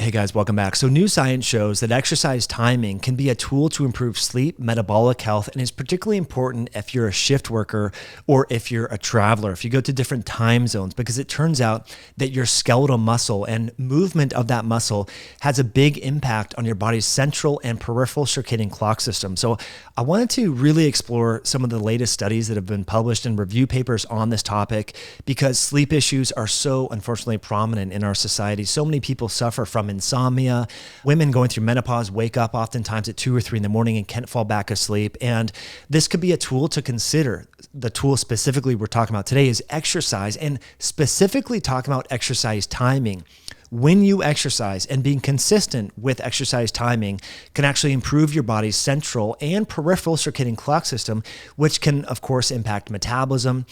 Hey guys, welcome back. So new science shows that exercise timing can be a tool to improve sleep, metabolic health, and is particularly important if you're a shift worker or if you're a traveler, if you go to different time zones, because it turns out that your skeletal muscle and movement of that muscle has a big impact on your body's central and peripheral circadian clock system. So I wanted to really explore some of the latest studies that have been published in review papers on this topic, because sleep issues are so unfortunately prominent in our society. So many people suffer from insomnia. Women going through menopause wake up oftentimes at 2 or 3 in the morning and can't fall back asleep. And this could be a tool to consider. The tool specifically we're talking about today is exercise, and specifically talking about exercise timing. When you exercise and being consistent with exercise timing can actually improve your body's central and peripheral circadian clock system, which can, of course, impact metabolism,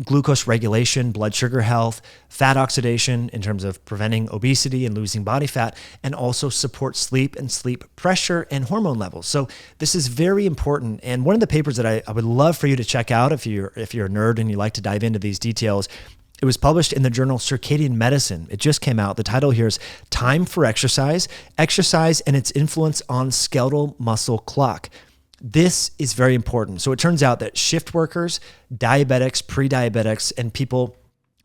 glucose regulation, blood sugar health, fat oxidation in terms of preventing obesity and losing body fat, and also support sleep and sleep pressure and hormone levels. So this is very important. And one of the papers that I would love for you to check out if you're a nerd and you like to dive into these details, it was published in the journal Circadian Medicine. It just came out. The title here is Time for Exercise, Exercise and Its Influence on Skeletal Muscle Clock. This is very important. So it turns out that shift workers, diabetics, pre-diabetics, and people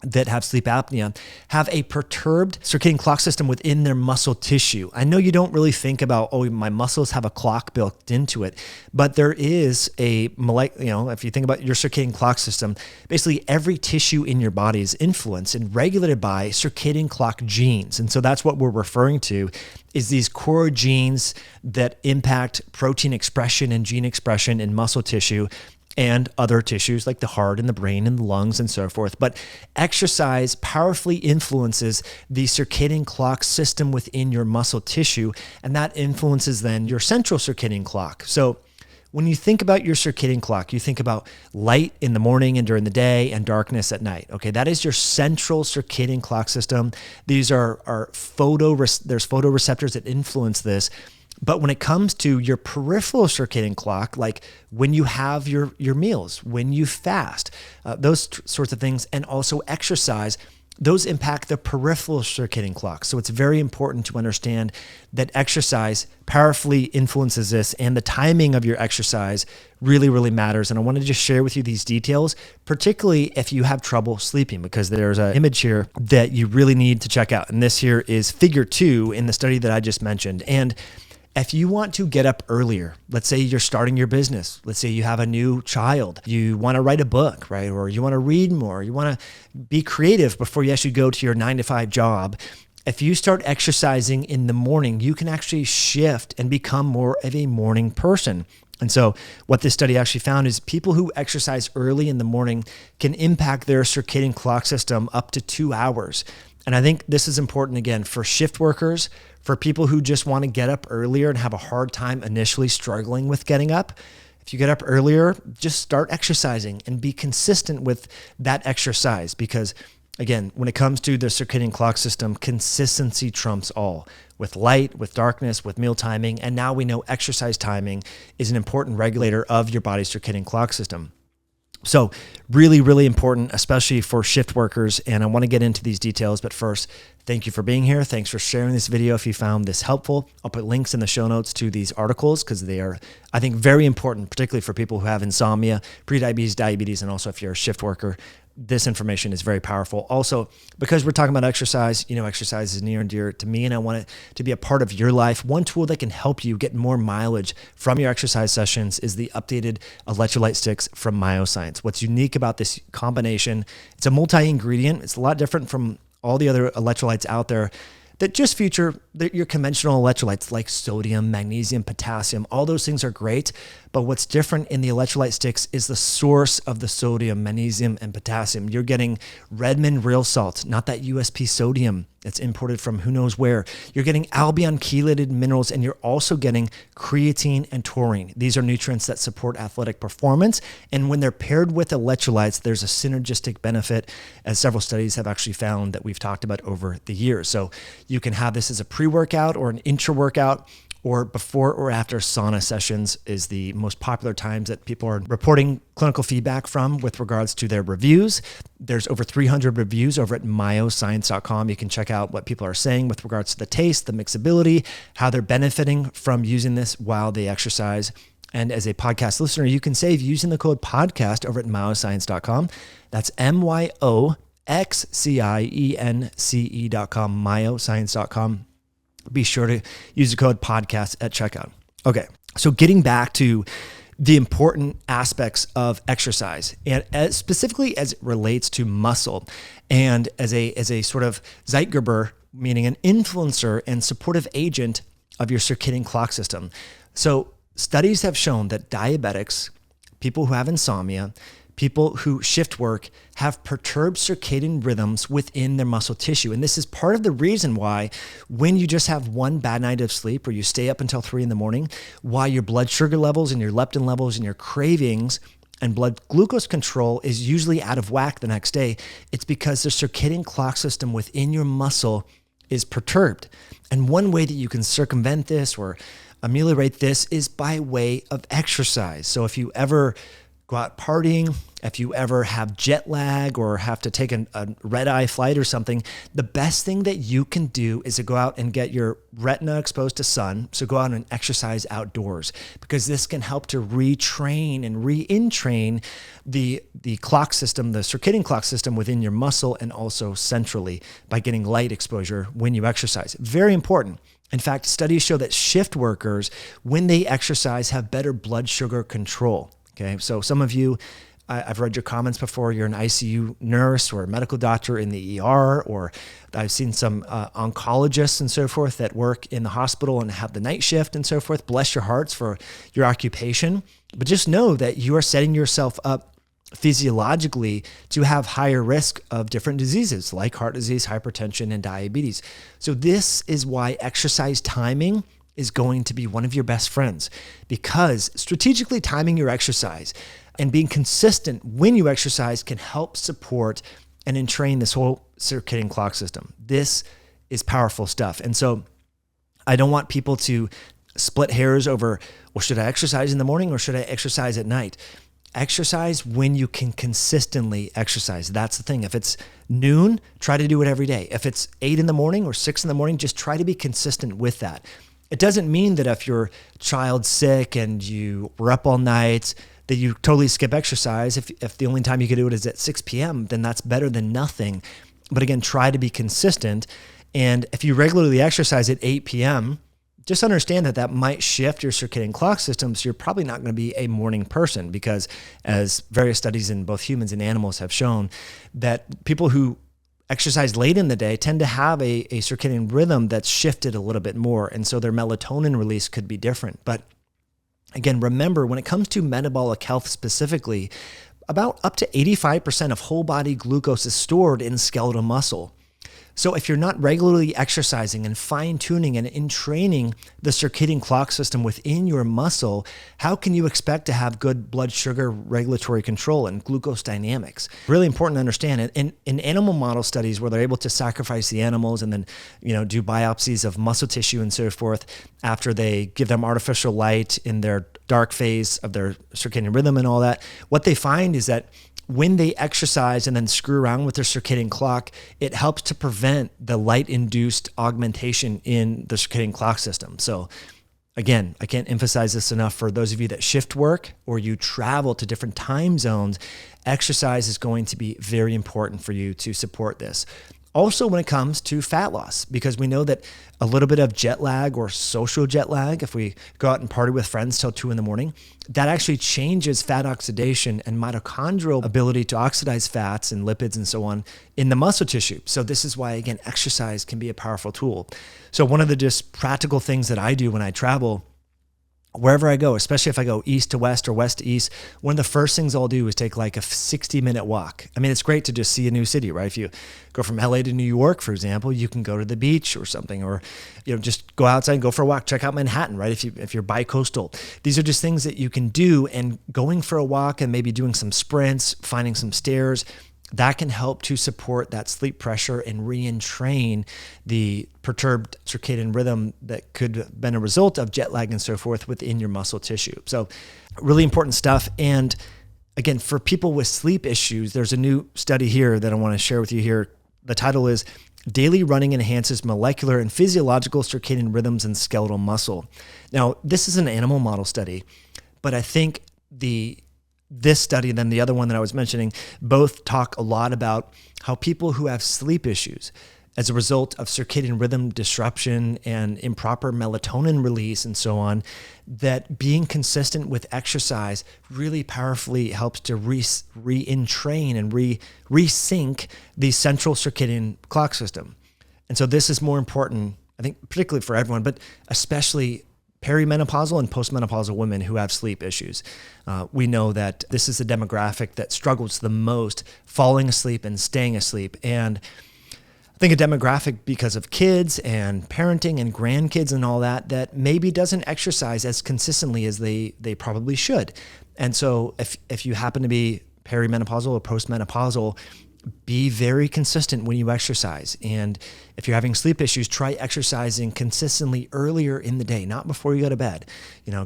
that have sleep apnea have a perturbed circadian clock system within their muscle tissue. I know you don't really think about, oh, my muscles have a clock built into it, but there is if you think about your circadian clock system, basically every tissue in your body is influenced and regulated by circadian clock genes. And so that's what we're referring to, is these core genes that impact protein expression and gene expression in muscle tissue and other tissues like the heart and the brain and the lungs and so forth. But exercise powerfully influences the circadian clock system within your muscle tissue, and that influences then your central circadian clock. So when you think about your circadian clock, you think about light in the morning and during the day and darkness at night. Okay, that is your central circadian clock system. These there's photoreceptors that influence this. But when it comes to your peripheral circadian clock, like when you have your meals, when you fast, those sorts of things, and also exercise, those impact the peripheral circadian clock. So it's very important to understand that exercise powerfully influences this, and the timing of your exercise really, really matters. And I wanted to just share with you these details, particularly if you have trouble sleeping, because there's an image here that you really need to check out. And this here is figure 2 in the study that I just mentioned. And if you want to get up earlier, let's say you're starting your business, let's say you have a new child, you want to write a book, right? Or you want to read more, you want to be creative before you actually go to your 9-to-5 job. If you start exercising in the morning, you can actually shift and become more of a morning person. And so what this study actually found is people who exercise early in the morning can impact their circadian clock system up to 2 hours. And I think this is important, again, for shift workers, for people who just want to get up earlier and have a hard time initially struggling with getting up. If you get up earlier, just start exercising and be consistent with that exercise, because again, when it comes to the circadian clock system, consistency trumps all. With light, with darkness, with meal timing, and now we know exercise timing is an important regulator of your body's circadian clock system. So really, really important, especially for shift workers. And I want to get into these details, but first, thank you for being here. Thanks for sharing this video if you found this helpful. I'll put links in the show notes to these articles because they are, I think, very important, particularly for people who have insomnia, prediabetes, diabetes, and also if you're a shift worker. This information is very powerful. Also, because we're talking about exercise, exercise is near and dear to me, and I want it to be a part of your life. One tool that can help you get more mileage from your exercise sessions is the updated electrolyte sticks from Myoscience. What's unique about this combination, it's a multi-ingredient. It's a lot different from all the other electrolytes out there that just feature your conventional electrolytes like sodium, magnesium, potassium. All those things are great, but what's different in the electrolyte sticks is the source of the sodium, magnesium, and potassium. You're getting Redmond real salt, not that USP sodium that's imported from who knows where. You're getting Albion chelated minerals, and you're also getting creatine and taurine. These are nutrients that support athletic performance, and when they're paired with electrolytes, there's a synergistic benefit, as several studies have actually found that we've talked about over the years. So you can have this as a pre-workout or an intra-workout, or before or after sauna sessions is the most popular times that people are reporting clinical feedback from with regards to their reviews. There's over 300 reviews over at myoscience.com. You can check out what people are saying with regards to the taste, the mixability, how they're benefiting from using this while they exercise. And as a podcast listener, you can save using the code podcast over at myoscience.com. That's MYOXCIENCE.com, myoscience.com. Be sure to use the code podcast at checkout. Okay, so getting back to the important aspects of exercise, and specifically as it relates to muscle, and as a sort of Zeitgeber, meaning an influencer and supportive agent of your circadian clock system. So studies have shown that diabetics, people who have insomnia, people who shift work have perturbed circadian rhythms within their muscle tissue. And this is part of the reason why when you just have one bad night of sleep or you stay up until 3 a.m, why your blood sugar levels and your leptin levels and your cravings and blood glucose control is usually out of whack the next day. It's because the circadian clock system within your muscle is perturbed. And one way that you can circumvent this or ameliorate this is by way of exercise. So if you ever go out partying, if you ever have jet lag or have to take a red-eye flight or something, the best thing that you can do is to go out and get your retina exposed to sun. So go out and exercise outdoors, because this can help to retrain and re-entrain the clock system, the circadian clock system within your muscle, and also centrally by getting light exposure when you exercise. Very important. In fact, studies show that shift workers, when they exercise, have better blood sugar control. Okay, so some of you, I've read your comments before, you're an ICU nurse or a medical doctor in the ER, or I've seen some oncologists and so forth that work in the hospital and have the night shift and so forth. Bless your hearts for your occupation. But just know that you are setting yourself up physiologically to have higher risk of different diseases like heart disease, hypertension, and diabetes. So this is why exercise timing is going to be one of your best friends, because strategically timing your exercise and being consistent when you exercise can help support and entrain this whole circadian clock system. This is powerful stuff. And so I don't want people to split hairs over, well, should I exercise in the morning or should I exercise at night? Exercise when you can consistently exercise. That's the thing. If it's noon, try to do it every day. If it's 8 a.m. or 6 a.m, just try to be consistent with that. It doesn't mean that if your child's sick and you were up all night that you totally skip exercise. If the only time you can do it is at 6 p.m., then that's better than nothing. But again, try to be consistent. And if you regularly exercise at 8 p.m., just understand that that might shift your circadian clock system. So you're probably not going to be a morning person, because as various studies in both humans and animals have shown, that people who exercise late in the day tend to have a circadian rhythm that's shifted a little bit more. And so their melatonin release could be different. But again, remember, when it comes to metabolic health specifically, about up to 85% of whole body glucose is stored in skeletal muscle. So if you're not regularly exercising and fine-tuning and entraining the circadian clock system within your muscle, how can you expect to have good blood sugar regulatory control and glucose dynamics? Really important to understand it. In animal model studies where they're able to sacrifice the animals and then do biopsies of muscle tissue and so forth after they give them artificial light in their dark phase of their circadian rhythm and all that, what they find is that when they exercise and then screw around with their circadian clock, it helps to prevent the light-induced augmentation in the circadian clock system. So again, I can't emphasize this enough for those of you that shift work or you travel to different time zones. Exercise is going to be very important for you to support this. Also, when it comes to fat loss, because we know that a little bit of jet lag or social jet lag, if we go out and party with friends till 2 a.m, that actually changes fat oxidation and mitochondrial ability to oxidize fats and lipids and so on in the muscle tissue. So this is why, again, exercise can be a powerful tool. So one of the just practical things that I do when I travel, wherever I go, especially if I go east to west or west to east, one of the first things I'll do is take like a 60-minute walk. I mean, it's great to just see a new city, right? If you go from LA to New York, for example, you can go to the beach or something, or just go outside and go for a walk. Check out Manhattan, right? If you're bi-coastal, these are just things that you can do. And going for a walk and maybe doing some sprints, finding some stairs, that can help to support that sleep pressure and re-entrain the perturbed circadian rhythm that could have been a result of jet lag and so forth within your muscle tissue. So really important stuff. And again, for people with sleep issues, there's a new study here that I want to share with you here. The title is Daily Running Enhances Molecular and Physiological Circadian Rhythms in Skeletal Muscle. Now, this is an animal model study, but I think this study and then the other one that I was mentioning both talk a lot about how people who have sleep issues as a result of circadian rhythm disruption and improper melatonin release and so on, that being consistent with exercise really powerfully helps to re-entrain and resync the central circadian clock system. And so this is more important, I think, particularly for everyone, but especially perimenopausal and postmenopausal women who have sleep issues. We know that this is a demographic that struggles the most falling asleep and staying asleep. And I think a demographic because of kids and parenting and grandkids and all that maybe doesn't exercise as consistently as they probably should. And so if you happen to be perimenopausal or postmenopausal, be very consistent when you exercise. And if you're having sleep issues, try exercising consistently earlier in the day, not before you go to bed.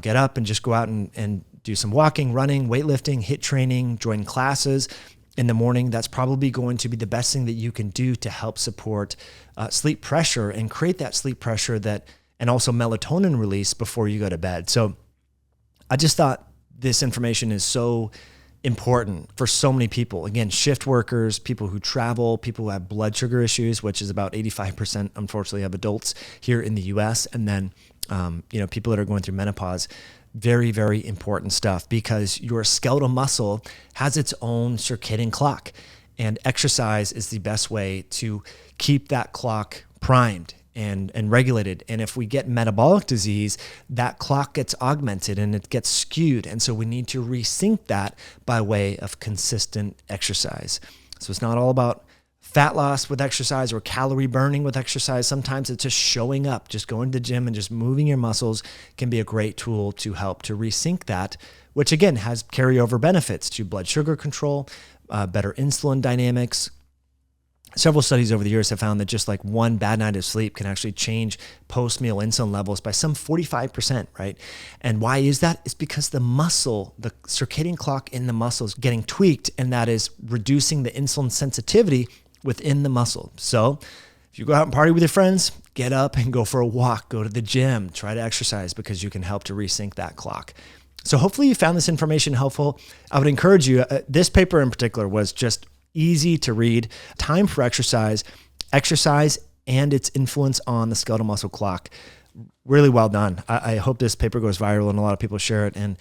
Get up and just go out and do some walking, running, weightlifting, HIIT training, join classes in the morning. That's probably going to be the best thing that you can do to help support sleep pressure and create that sleep pressure and also melatonin release before you go to bed. So I just thought this information is so important for so many people. Again, shift workers, people who travel, people who have blood sugar issues, which is about 85%, unfortunately, of adults here in the US. And then, people that are going through menopause. Very, very important stuff because your skeletal muscle has its own circadian clock, and exercise is the best way to keep that clock primed and regulated. And if we get metabolic disease, that clock gets augmented and it gets skewed. And so we need to resync that by way of consistent exercise. So it's not all about fat loss with exercise or calorie burning with exercise. Sometimes it's just showing up, just going to the gym and just moving your muscles can be a great tool to help to resync that, which again has carryover benefits to blood sugar control, better insulin dynamics. Several studies over the years have found that just like one bad night of sleep can actually change post-meal insulin levels by some 45%, right? And why is that? It's because the circadian clock in the muscle is getting tweaked, and that is reducing the insulin sensitivity within the muscle. So if you go out and party with your friends, get up and go for a walk, go to the gym, try to exercise because you can help to resync that clock. So hopefully you found this information helpful. I would encourage you, this paper in particular was just easy to read. Time for exercise and its influence on the skeletal muscle clock. Really well done. I hope this paper goes viral and a lot of people share it and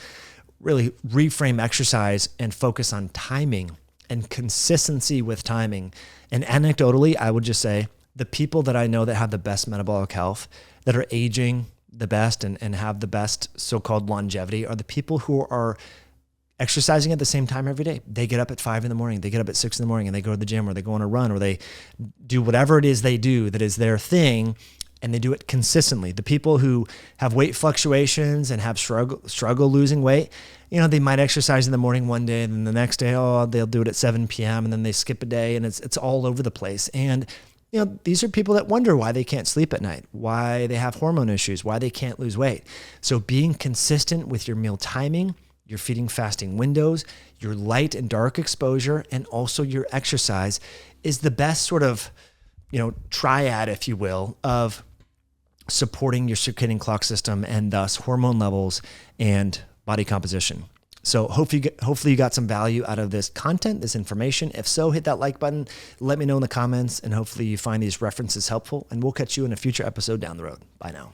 really reframe exercise and focus on timing and consistency with timing. And anecdotally, I would just say the people that I know that have the best metabolic health, that are aging the best and have the best so-called longevity are the people who are exercising at the same time every day. They get up at 5 a.m, they get up at 6 a.m, and they go to the gym or they go on a run or they do whatever it is they do that is their thing, and they do it consistently. The people who have weight fluctuations and have struggle losing weight, they might exercise in the morning one day, and then the next day, they'll do it at 7 p.m. and then they skip a day, and it's all over the place. And these are people that wonder why they can't sleep at night, why they have hormone issues, why they can't lose weight. So being consistent with your meal timing, your feeding fasting windows, your light and dark exposure, and also your exercise is the best sort of, triad, if you will, of supporting your circadian clock system and thus hormone levels and body composition. So hopefully you got some value out of this content, this information. If so, hit that like button, let me know in the comments, and hopefully you find these references helpful, and we'll catch you in a future episode down the road. Bye now.